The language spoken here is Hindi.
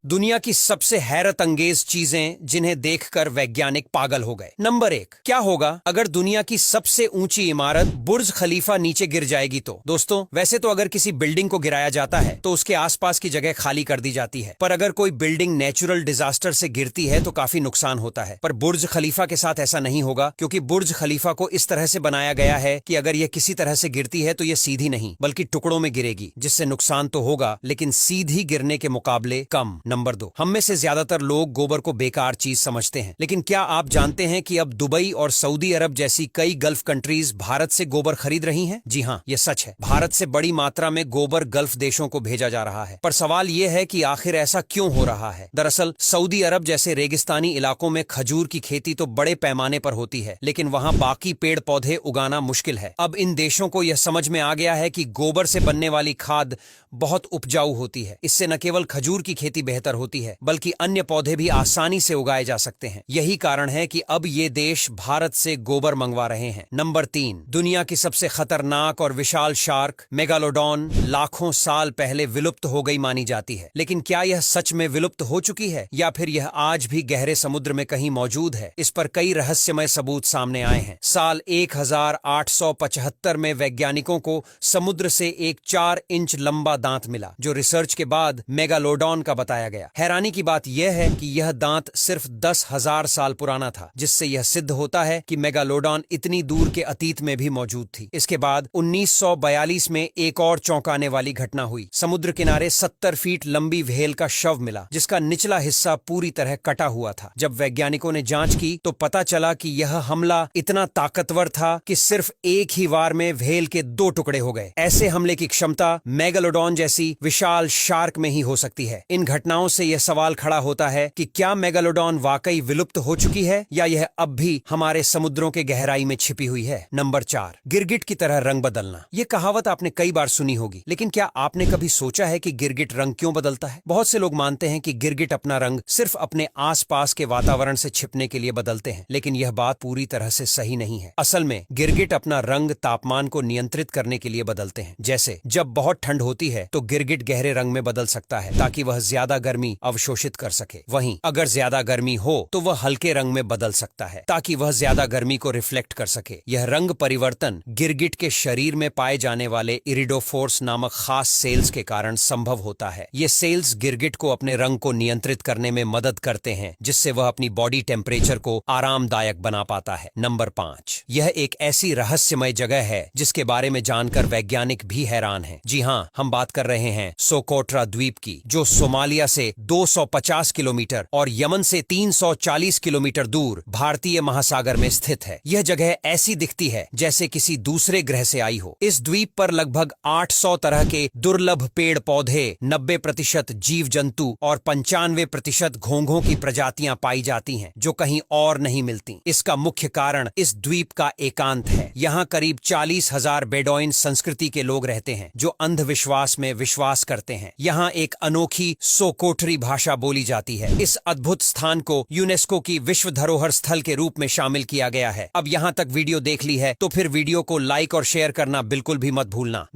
दुनिया की सबसे हैरत अंगेज चीजें जिन्हें देखकर वैज्ञानिक पागल हो गए। नंबर 1, क्या होगा अगर दुनिया की सबसे ऊंची इमारत बुर्ज खलीफा नीचे गिर जाएगी तो? दोस्तों, वैसे तो अगर किसी बिल्डिंग को गिराया जाता है तो उसके आसपास की जगह खाली कर दी जाती है, पर अगर कोई बिल्डिंग नेचुरल डिजास्टर से गिरती है तो काफी नुकसान होता है। पर बुर्ज खलीफा के साथ ऐसा नहीं होगा, क्योंकि बुर्ज खलीफा को इस तरह से बनाया गया है कि अगर यह किसी तरह से गिरती है तो यह सीधी नहीं बल्कि टुकड़ों में गिरेगी, जिससे नुकसान तो होगा लेकिन सीधी गिरने के मुकाबले कम। नंबर 2, हम में से ज्यादातर लोग गोबर को बेकार चीज समझते हैं, लेकिन क्या आप जानते हैं कि अब दुबई और सऊदी अरब जैसी कई गल्फ कंट्रीज भारत से गोबर खरीद रही हैं? जी हाँ, ये सच है। भारत से बड़ी मात्रा में गोबर गल्फ देशों को भेजा जा रहा है। पर सवाल यह है कि आखिर ऐसा क्यों हो रहा है? दरअसल सऊदी अरब जैसे रेगिस्तानी इलाकों में खजूर की खेती तो बड़े पैमाने पर होती है, लेकिन वहां बाकी पेड़ पौधे उगाना मुश्किल है। अब इन देशों को यह समझ में आ गया है कि गोबर से बनने वाली खाद बहुत उपजाऊ होती है। इससे न केवल खजूर की खेती बेहतर होती है बल्कि अन्य पौधे भी आसानी से उगाए जा सकते हैं। यही कारण है कि अब ये देश भारत से गोबर मंगवा रहे हैं। नंबर 3, दुनिया की सबसे खतरनाक और विशाल शार्क मेगालोडॉन लाखों साल पहले विलुप्त हो गई मानी जाती है, लेकिन क्या यह सच में विलुप्त हो चुकी है या फिर यह आज भी गहरे समुद्र में कहीं मौजूद है? इस पर कई रहस्यमय सबूत सामने आए हैं। साल 1875 में वैज्ञानिकों को समुद्र से एक 4 इंच लंबा दांत मिला, जो रिसर्च के बाद मेगालोडॉन का बताया गया। हैरानी की बात यह है कि यह दांत सिर्फ 10,000 साल पुराना था, जिससे यह सिद्ध होता है कि मेगालोडॉन इतनी दूर के अतीत में भी मौजूद थी। इसके बाद 1942 में एक और चौंकाने वाली घटना हुई। समुद्र किनारे 70 फीट लंबी व्हेल का शव मिला, जिसका निचला हिस्सा पूरी तरह कटा हुआ था। जब वैज्ञानिकों ने जांच की तो पता चला कि यह हमला इतना ताकतवर था कि सिर्फ एक ही वार में व्हेल के 2 टुकड़े हो गए। ऐसे हमले की क्षमता मेगालोडॉन जैसी विशाल शार्क में ही हो सकती है। इन घटनाओं से यह सवाल खड़ा होता है कि क्या मेगालोडॉन वाकई विलुप्त हो चुकी है या यह अब भी हमारे समुद्रों के गहराई में छिपी हुई है? नंबर 4, गिरगिट की तरह रंग बदलना। यह कहावत आपने कई बार सुनी होगी, लेकिन क्या आपने कभी सोचा है कि गिरगिट रंग क्यों बदलता है? बहुत से लोग मानते हैं कि गिरगिट अपना रंग सिर्फ अपने आसपास के वातावरण से छिपने के लिए बदलते हैं, लेकिन यह बात पूरी तरह से सही नहीं है। असल में गिरगिट अपना रंग तापमान को नियंत्रित करने के लिए बदलते हैं। जैसे जब बहुत ठंड होती है तो गिरगिट गहरे रंग में बदल सकता है ताकि वह ज्यादा गर्मी अवशोषित कर सके। वहीं अगर ज्यादा गर्मी हो तो वह हल्के रंग में बदल सकता है ताकि वह ज्यादा गर्मी को रिफ्लेक्ट कर सके। यह रंग परिवर्तन गिरगिट के शरीर में पाए जाने वाले इरिडोफोर्स नामक खास सेल्स के कारण संभव होता है। ये सेल्स गिरगिट को अपने रंग को नियंत्रित करने में मदद करते हैं, जिससे वह अपनी बॉडी टेम्परेचर को आरामदायक बना पाता है। नंबर 5, यह एक ऐसी रहस्यमय जगह है जिसके बारे में जानकर वैज्ञानिक भी हैरान हैं। जी हाँ, हम बात कर रहे हैं सोकोट्रा द्वीप की, जो सोमालिया से 250 किलोमीटर और यमन से 340 किलोमीटर दूर भारतीय महासागर में स्थित है। यह जगह ऐसी दिखती है जैसे किसी दूसरे ग्रह से आई हो। इस द्वीप पर लगभग 800 तरह के दुर्लभ पेड़ पौधे, 90% जीव जंतु और 95% घोंघों की प्रजातियां पाई जाती हैं, जो कहीं और नहीं मिलती। इसका मुख्य कारण इस द्वीप का एकांत है। यहाँ करीब 40,000 बेडोइन संस्कृति के लोग रहते हैं, जो अंधविश्वास में विश्वास करते हैं। यहाँ एक अनोखी सोकोटरी भाषा बोली जाती है। इस अद्भुत स्थान को यूनेस्को की विश्व धरोहर स्थल के रूप में शामिल किया गया है। अब यहाँ तक वीडियो देख ली है तो फिर वीडियो को लाइक और शेयर करना बिल्कुल भी मत भूलना।